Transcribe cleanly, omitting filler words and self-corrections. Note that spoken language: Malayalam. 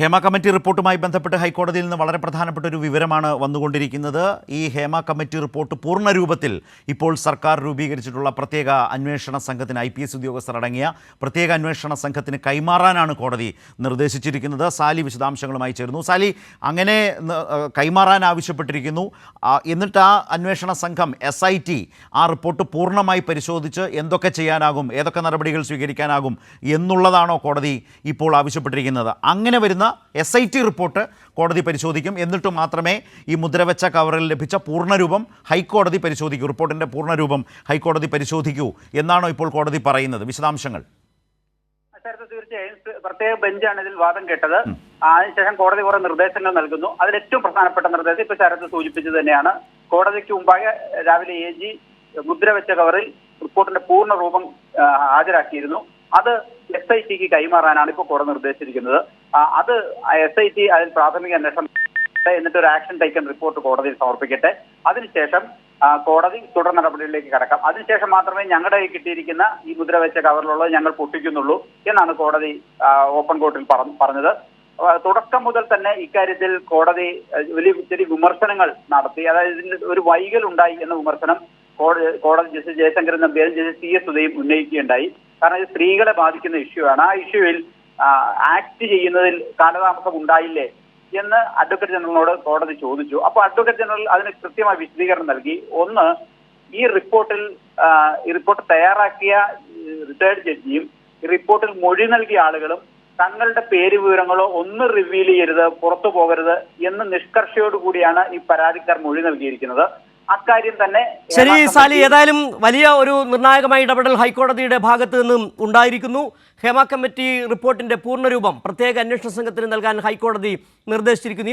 ഹേമ കമ്മിറ്റി റിപ്പോർട്ടുമായി ബന്ധപ്പെട്ട് ഹൈക്കോടതിയിൽ നിന്ന് വളരെ പ്രധാനപ്പെട്ട ഒരു വിവരമാണ് വന്നുകൊണ്ടിരിക്കുന്നത്. ഈ ഹേമ കമ്മിറ്റി റിപ്പോർട്ട് പൂർണ്ണ രൂപത്തിൽ ഇപ്പോൾ സർക്കാർ രൂപീകരിച്ചിട്ടുള്ള പ്രത്യേക അന്വേഷണ സംഘത്തിന് IPS ഉദ്യോഗസ്ഥർ അടങ്ങിയ പ്രത്യേക അന്വേഷണ സംഘത്തിന് കൈമാറാനാണ് കോടതി നിർദ്ദേശിച്ചിരിക്കുന്നത്. സാലി വിശദാംശങ്ങളുമായി ചേരുന്നു. സാലി, അങ്ങനെ കൈമാറാൻ ആവശ്യപ്പെട്ടിരിക്കുന്നു. എന്നിട്ട് ആ അന്വേഷണ സംഘം SIT ആ റിപ്പോർട്ട് പൂർണ്ണമായി പരിശോധിച്ച് എന്തൊക്കെ ചെയ്യാനാകും, ഏതൊക്കെ നടപടികൾ സ്വീകരിക്കാനാകും എന്നുള്ളതാണോ കോടതി ഇപ്പോൾ ആവശ്യപ്പെട്ടിരിക്കുന്നത്? അങ്ങനെ വരുന്ന SIT റിപ്പോർട്ട് കോടതി പരിശോധിക്കും. എന്നിട്ട് മാത്രമേ ഈ മുദ്രവെച്ച കവറിൽ ലഭിച്ച പൂർണ്ണരൂപം ഹൈക്കോടതി പരിശോധിക്കൂ, റിപ്പോർട്ടിൻ്റെ പൂർണ്ണരൂപം ഹൈക്കോടതി പരിശോധിക്കൂ എന്നാണോ ഇപ്പോൾ കോടതി പറയുന്നത്? വിശദാംശങ്ങൾ. തീർച്ചയായും പ്രത്യേക ബെഞ്ചാണ് ഇതിൽ വാദം കേട്ടത്. അതിനുശേഷം കോടതി കുറെ നിർദ്ദേശങ്ങൾ നൽകുന്നു. അതിൽ ഏറ്റവും പ്രധാനപ്പെട്ട നിർദ്ദേശം ഇപ്പൊ ശരത്ത് സൂചിപ്പിച്ചത് തന്നെയാണ്. കോടതിക്ക് മുമ്പാകെ രാവിലെ AG മുദ്രവെച്ച കവറിൽ റിപ്പോർട്ടിന്റെ പൂർണ്ണ രൂപം ഹാജരാക്കിയിരുന്നു. അത് SITക്ക് കൈമാറാനാണ് ഇപ്പോൾ കോടതി നിർദ്ദേശിച്ചിരിക്കുന്നത്. അത് SIT അതിൽ പ്രാഥമിക അന്വേഷണം എന്നിട്ട് ഒരു ആക്ഷൻ ടേക്കൺ റിപ്പോർട്ട് കോടതിയിൽ സമർപ്പിക്കട്ടെ. അതിനുശേഷം കോടതി തുടർ നടപടികളിലേക്ക് കടക്കാം. അതിനുശേഷം മാത്രമേ ഞങ്ങളുടെ കിട്ടിയിരിക്കുന്ന ഈ മുദ്രവെച്ച കവറിലുള്ളത് ഞങ്ങൾ പൊട്ടിക്കുന്നുള്ളൂ എന്നാണ് കോടതി ഓപ്പൺ കോർട്ടിൽ പറഞ്ഞത്. തുടക്കം മുതൽ തന്നെ ഇക്കാര്യത്തിൽ കോടതി വലിയ വിമർശനങ്ങൾ നടത്തി. അതായത് ഇതിന് ഒരു വൈകൽ ഉണ്ടായി എന്ന വിമർശനം കോടതി ജസ്റ്റിസ് ജയശങ്കരൻ നമ്പ്യാരും ജസ്റ്റിസ് CS സുധയും ഉന്നയിക്കുകയുണ്ടായി. കാരണം ഇത് സ്ത്രീകളെ ബാധിക്കുന്ന ഇഷ്യൂ ആണ്. ആ ഇഷ്യൂവിൽ ആക്ട് ചെയ്യുന്നതിൽ കാലതാമസം ഉണ്ടായില്ലേ എന്ന് അഡ്വക്കേറ്റ് ജനറലിനോട് കോടതി ചോദിച്ചു. അപ്പോൾ അഡ്വക്കേറ്റ് ജനറൽ അതിന് കൃത്യമായ വിശദീകരണം നൽകി. ഒന്ന്, ഈ റിപ്പോർട്ട് തയ്യാറാക്കിയ റിട്ടയർഡ് ജഡ്ജിയും ഈ റിപ്പോർട്ടിൽ മൊഴി നൽകിയ ആളുകളും തങ്ങളുടെ പേര് വിവരങ്ങളോ ഒന്നും റിവീൽ ചെയ്യരുത്, പുറത്തു പോകരുത് എന്ന് നിഷ്കർഷയോടുകൂടിയാണ് ഈ പരാതിക്കാർ മൊഴി നൽകിയിരിക്കുന്നത്. അക്കാര്യം തന്നെ ശരി സാലി, ഏതായാലും വലിയ ഒരു നിർണായകമായ ഇടപെടൽ ഹൈക്കോടതിയുടെ ഭാഗത്ത് നിന്നും ഉണ്ടായിരിക്കുന്നു. ഹേമ കമ്മിറ്റി റിപ്പോർട്ടിന്റെ പൂർണ്ണരൂപം പ്രത്യേക അന്വേഷണ സംഘത്തിന് നൽകാൻ ഹൈക്കോടതി നിർദ്ദേശിച്ചിരിക്കുന്നു.